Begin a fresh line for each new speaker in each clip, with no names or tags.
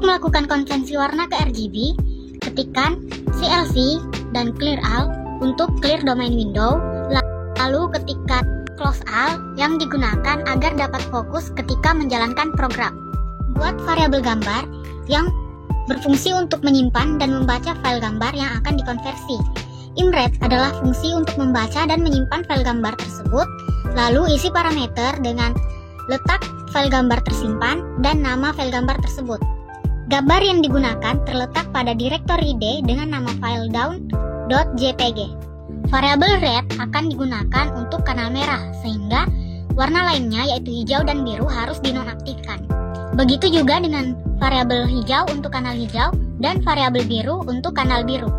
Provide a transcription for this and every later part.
melakukan konversi warna ke RGB, ketikkan CLC dan clear all untuk clear domain window, lalu ketikkan close all yang digunakan agar dapat fokus ketika menjalankan program. Buat variabel gambar yang berfungsi untuk menyimpan dan membaca file gambar yang akan dikonversi. ImRed adalah fungsi untuk membaca dan menyimpan file gambar tersebut, lalu isi parameter dengan letak file gambar tersimpan dan nama file gambar tersebut. Gambar yang digunakan terletak pada direktori D dengan nama file down.jpg. Variabel red akan digunakan untuk kanal merah, sehingga warna lainnya yaitu hijau dan biru harus dinonaktifkan. Begitu juga dengan variabel hijau untuk kanal hijau dan variabel biru untuk kanal biru.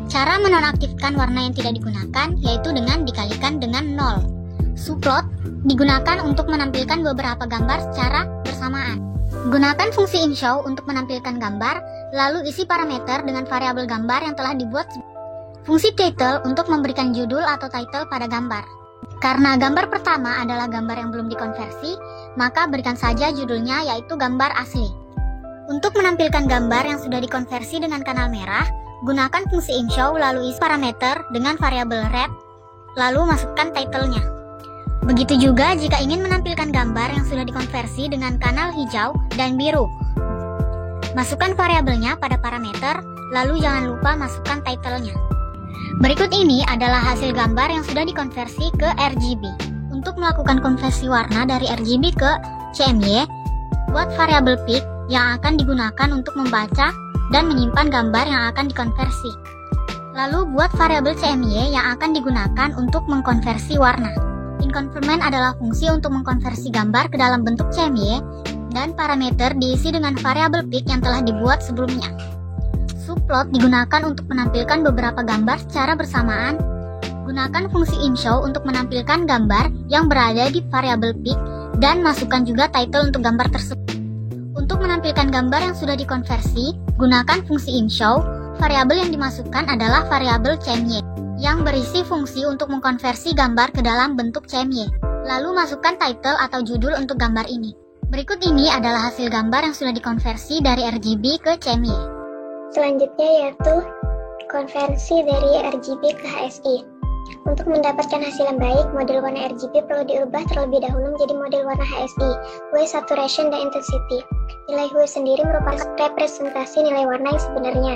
Cara menonaktifkan warna yang tidak digunakan yaitu dengan dikalikan dengan 0. Subplot digunakan untuk menampilkan beberapa gambar secara bersamaan. Gunakan fungsi InShow untuk menampilkan gambar, lalu isi parameter dengan variabel gambar yang telah dibuat. Fungsi title untuk memberikan judul atau title pada gambar. Karena gambar pertama adalah gambar yang belum dikonversi, maka berikan saja judulnya yaitu gambar asli. Untuk menampilkan gambar yang sudah dikonversi dengan kanal merah, gunakan fungsi InShow lalu isi parameter dengan variabel red, lalu masukkan title-nya. Begitu juga jika ingin menampilkan gambar yang sudah dikonversi dengan kanal hijau dan biru. Masukkan variabelnya pada parameter, lalu jangan lupa masukkan title-nya. Berikut ini adalah hasil gambar yang sudah dikonversi ke RGB. Untuk melakukan konversi warna dari RGB ke CMY, buat variabel pick yang akan digunakan untuk membaca dan menyimpan gambar yang akan dikonversi. Lalu buat variabel CMY yang akan digunakan untuk mengkonversi warna. Inconfirmant adalah fungsi untuk mengkonversi gambar ke dalam bentuk CMY dan parameter diisi dengan variabel pick yang telah dibuat sebelumnya. Subplot digunakan untuk menampilkan beberapa gambar secara bersamaan. Gunakan fungsi InShow untuk menampilkan gambar yang berada di variabel pick dan masukkan juga title untuk gambar tersebut. Untuk menampilkan gambar yang sudah dikonversi, gunakan fungsi InShow. Variabel yang dimasukkan adalah variabel CMY yang berisi fungsi untuk mengkonversi gambar ke dalam bentuk CMY. Lalu masukkan title atau judul untuk gambar ini. Berikut ini adalah hasil gambar yang sudah dikonversi dari RGB ke CMY.
Selanjutnya yaitu konversi dari RGB ke HSI. Untuk mendapatkan hasil yang baik, model warna RGB perlu diubah terlebih dahulu menjadi model warna HSI, Hue, Saturation, dan Intensity. Nilai Hue sendiri merupakan representasi nilai warna yang sebenarnya.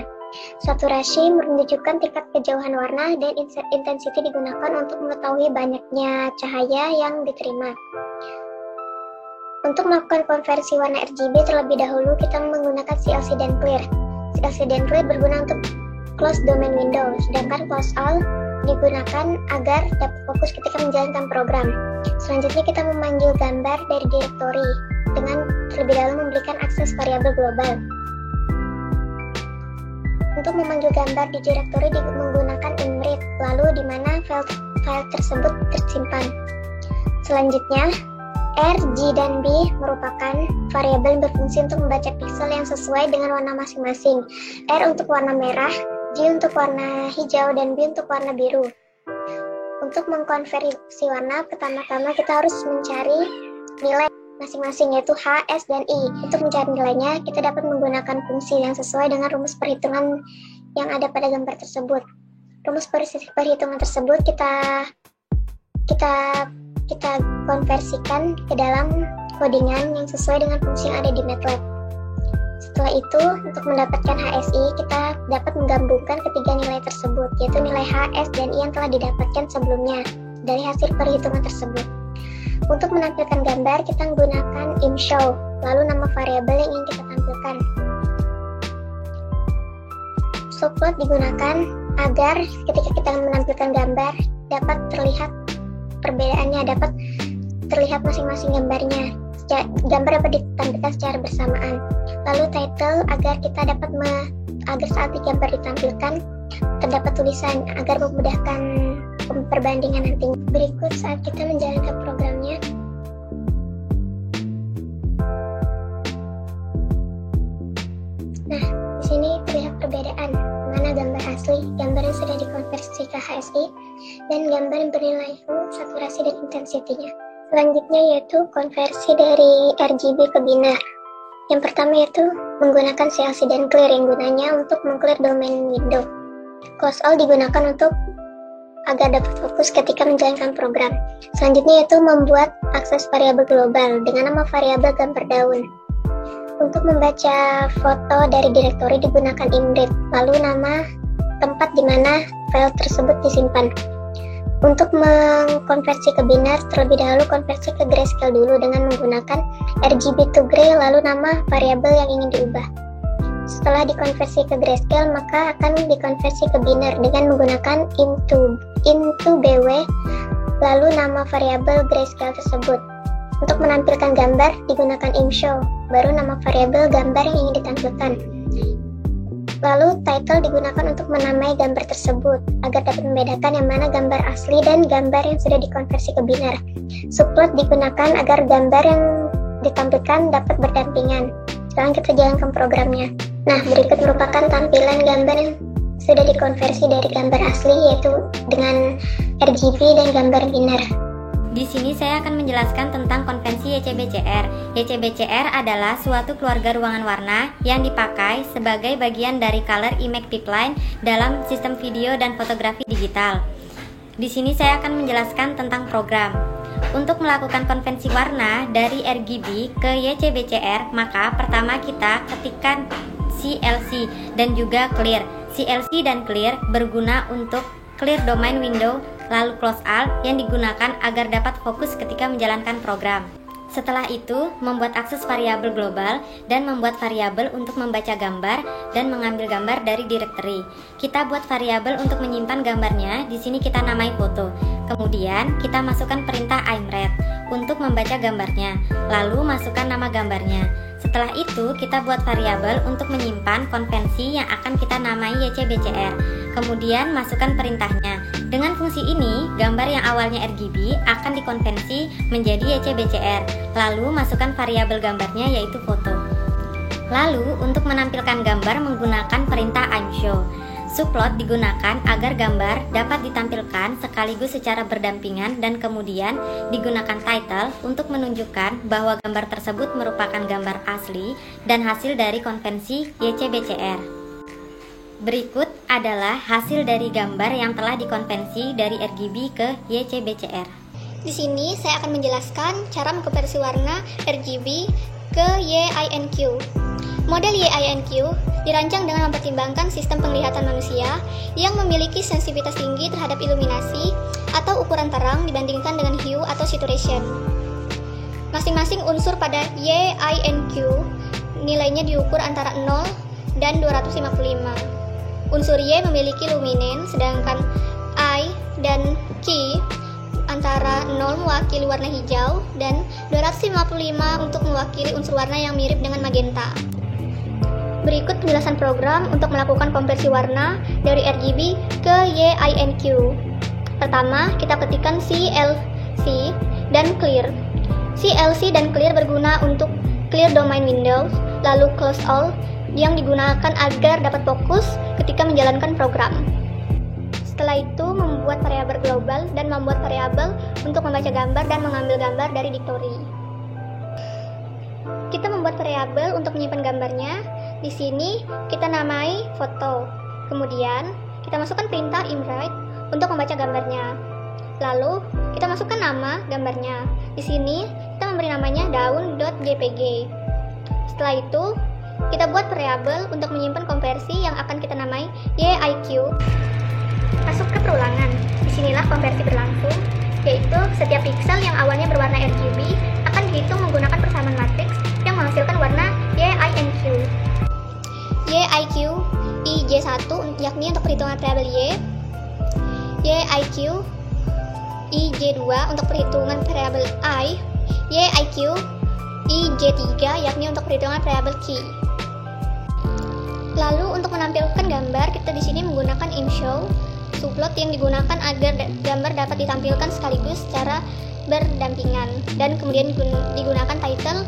Saturasi menunjukkan tingkat kejauhan warna dan intensity digunakan untuk mengetahui banyaknya cahaya yang diterima. Untuk melakukan konversi warna RGB terlebih dahulu kita menggunakan CLC dan Clear. CLC dan Clear berguna untuk close domain window, sedangkan close all digunakan agar dapat fokus ketika menjalankan program. Selanjutnya kita memanggil gambar dari direktori dengan terlebih dahulu memberikan akses variabel global. Untuk memanggil gambar di direktori menggunakan ImRead, lalu di mana file tersebut tersimpan. Selanjutnya, R, G, dan B merupakan variabel yang berfungsi untuk membaca pixel yang sesuai dengan warna masing-masing. R untuk warna merah, G untuk warna hijau, dan B untuk warna biru. Untuk mengkonversi warna, pertama-tama kita harus mencari nilai masing-masing yaitu H, S, dan I. Untuk mencari nilainya, kita dapat menggunakan fungsi yang sesuai dengan rumus perhitungan yang ada pada gambar tersebut. Rumus perhitungan tersebut kita konversikan ke dalam codingan yang sesuai dengan fungsi yang ada di MATLAB. Setelah itu, untuk mendapatkan HSI, kita dapat menggabungkan ketiga nilai tersebut, yaitu nilai H, S, dan I yang telah didapatkan sebelumnya dari hasil perhitungan tersebut. Untuk menampilkan gambar, kita menggunakan InShow, lalu nama variabel yang ingin kita tampilkan. Subplot digunakan agar ketika kita menampilkan gambar, dapat terlihat perbedaannya, dapat terlihat masing-masing gambarnya. Gambar dapat ditampilkan secara bersamaan. Lalu title agar kita dapat agar saat gambar ditampilkan terdapat tulisan agar memudahkan perbandingan nantinya. Berikut saat kita menjalankan programnya. Nah, di sini terlihat perbedaan mana gambar asli, gambar yang sudah dikonversi ke HSI, dan gambar yang bernilai Hue, saturasi, dan intensity-nya. Selanjutnya yaitu konversi dari RGB ke binar. Yang pertama yaitu menggunakan CLC dan clear yang gunanya untuk meng-clear domain window. Close all digunakan untuk agar dapat fokus ketika menjalankan program. Selanjutnya yaitu membuat akses variabel global dengan nama variabel gambar daun. Untuk membaca foto dari direktori digunakan imread, lalu nama tempat di mana file tersebut disimpan. Untuk mengkonversi ke binar, terlebih dahulu konversi ke grayscale dulu dengan menggunakan RGB to gray lalu nama variabel yang ingin diubah. Setelah dikonversi ke grayscale, maka akan dikonversi ke binar dengan menggunakan into bw lalu nama variabel grayscale tersebut. Untuk menampilkan gambar digunakan imshow, baru nama variabel gambar yang ingin ditampilkan. Lalu title digunakan untuk menamai gambar tersebut agar dapat membedakan yang mana gambar asli dan gambar yang sudah dikonversi ke binar. Subplot digunakan agar gambar yang ditampilkan dapat berdampingan. Sekarang kita jalankan programnya. Nah, berikut merupakan tampilan gambar yang sudah dikonversi dari gambar asli, yaitu dengan RGB dan gambar binar.
Di sini saya akan menjelaskan tentang konvensi YCBCR. YCBCR adalah suatu keluarga ruangan warna yang dipakai sebagai bagian dari color image pipeline dalam sistem video dan fotografi digital. Di sini saya akan menjelaskan tentang program. Untuk melakukan konvensi warna dari RGB ke YCBCR, maka pertama kita ketikkan CLC dan juga clear. CLC dan clear berguna untuk clear domain window, lalu close all yang digunakan agar dapat fokus ketika menjalankan program. Setelah itu, membuat akses variabel global dan membuat variabel untuk membaca gambar dan mengambil gambar dari directory. Kita buat variabel untuk menyimpan gambarnya, di sini kita namai foto. Kemudian, kita masukkan perintah imread untuk membaca gambarnya, lalu masukkan nama gambarnya. Setelah itu, kita buat variabel untuk menyimpan konvensi yang akan kita namai YCBCR. Kemudian, masukkan perintahnya. Dengan fungsi ini, gambar yang awalnya RGB akan dikonvensi menjadi YCBCR. Lalu, masukkan variabel gambarnya yaitu foto. Lalu, untuk menampilkan gambar menggunakan perintah imshow. Subplot digunakan agar gambar dapat ditampilkan sekaligus secara berdampingan dan kemudian digunakan title untuk menunjukkan bahwa gambar tersebut merupakan gambar asli dan hasil dari konvensi YCBCR. Berikut adalah hasil dari gambar yang telah dikonvensi dari RGB ke YCBCR.
Di sini saya akan menjelaskan cara mengkonversi warna RGB ke YINQ. Model YINQ dirancang dengan mempertimbangkan sistem penglihatan manusia yang memiliki sensitivitas tinggi terhadap iluminasi atau ukuran terang dibandingkan dengan hue atau saturation. Masing-masing unsur pada YINQ nilainya diukur antara 0 dan 255. Unsur Y memiliki luminen, sedangkan I dan Q antara 0 mewakili warna hijau dan 255 untuk mewakili unsur warna yang mirip dengan magenta. Berikut penjelasan program untuk melakukan konversi warna dari RGB ke YINQ. Pertama, kita ketikkan CLC dan clear. CLC dan clear berguna untuk clear domain windows, lalu close all yang digunakan agar dapat fokus ketika menjalankan program. Setelah itu, membuat variabel global dan membuat variabel untuk membaca gambar dan mengambil gambar dari directory. Kita membuat variabel untuk menyimpan gambarnya. Di sini kita namai foto. Kemudian kita masukkan perintah imread untuk membaca gambarnya. Lalu kita masukkan nama gambarnya. Di sini kita memberi namanya daun.jpg. Setelah itu kita buat variabel untuk menyimpan konversi yang akan kita namai YIQ. Masuk ke perulangan. Disinilah konversi berlangsung, yaitu setiap pixel yang awalnya berwarna RGB akan dihitung menggunakan persamaan matriks yang menghasilkan warna YINQ. YIQ IJ1 yakni untuk perhitungan variabel Y, YIQ IJ2 untuk perhitungan variabel I, YIQ IJ3 yakni untuk perhitungan variabel Q. Lalu untuk menampilkan gambar, kita di sini menggunakan imshow, subplot yang digunakan agar gambar dapat ditampilkan sekaligus secara berdampingan, dan kemudian digunakan title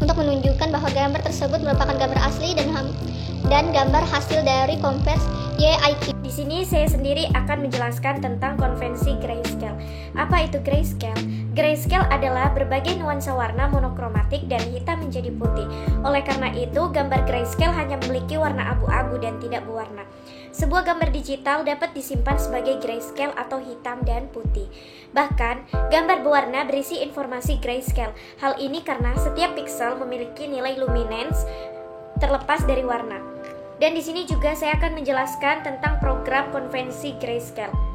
untuk menunjukkan bahwa gambar tersebut merupakan gambar asli dan gambar hasil dari konversi YIQ.
Di sini saya sendiri akan menjelaskan tentang konvensi grayscale. Apa itu grayscale? Grayscale adalah berbagai nuansa warna monokromatik dari hitam menjadi putih. Oleh karena itu, gambar grayscale hanya memiliki warna abu-abu dan tidak berwarna. Sebuah gambar digital dapat disimpan sebagai grayscale atau hitam dan putih. Bahkan, gambar berwarna berisi informasi grayscale. Hal ini karena setiap piksel memiliki nilai luminance terlepas dari warna. Dan di sini juga saya akan menjelaskan tentang program konvensi grayscale.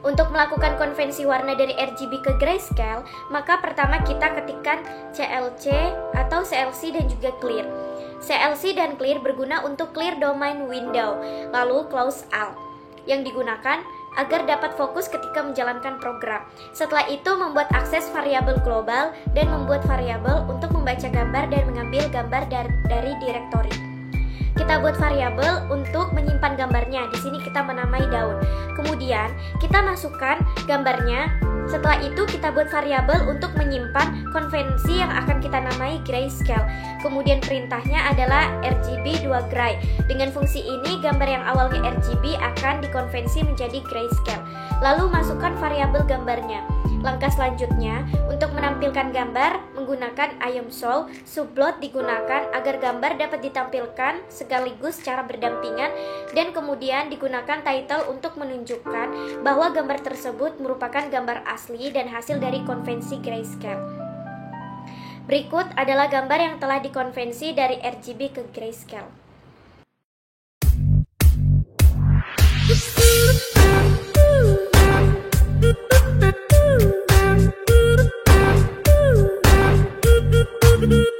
Untuk melakukan konvensi warna dari RGB ke grayscale, maka pertama kita ketikkan CLC atau CLC dan juga clear. CLC dan clear berguna untuk clear domain window, lalu close all, yang digunakan agar dapat fokus ketika menjalankan program. Setelah itu membuat akses variabel global dan membuat variabel untuk membaca gambar dan mengambil gambar dari direktori. Kita buat variabel untuk menyimpan gambarnya. Di sini kita menamai daun. Kemudian kita masukkan gambarnya. Setelah itu kita buat variabel untuk menyimpan konvensi yang akan kita namai grayscale. Kemudian perintahnya adalah RGB 2 gray. Dengan fungsi ini gambar yang awalnya RGB akan dikonvensi menjadi grayscale. Lalu masukkan variabel gambarnya. Langkah selanjutnya, untuk menampilkan gambar menggunakan IamShow, subplot digunakan agar gambar dapat ditampilkan sekaligus secara berdampingan, dan kemudian digunakan title untuk menunjukkan bahwa gambar tersebut merupakan gambar asli dan hasil dari konvensi grayscale. Berikut adalah gambar yang telah dikonvensi dari RGB ke grayscale.
Thank you.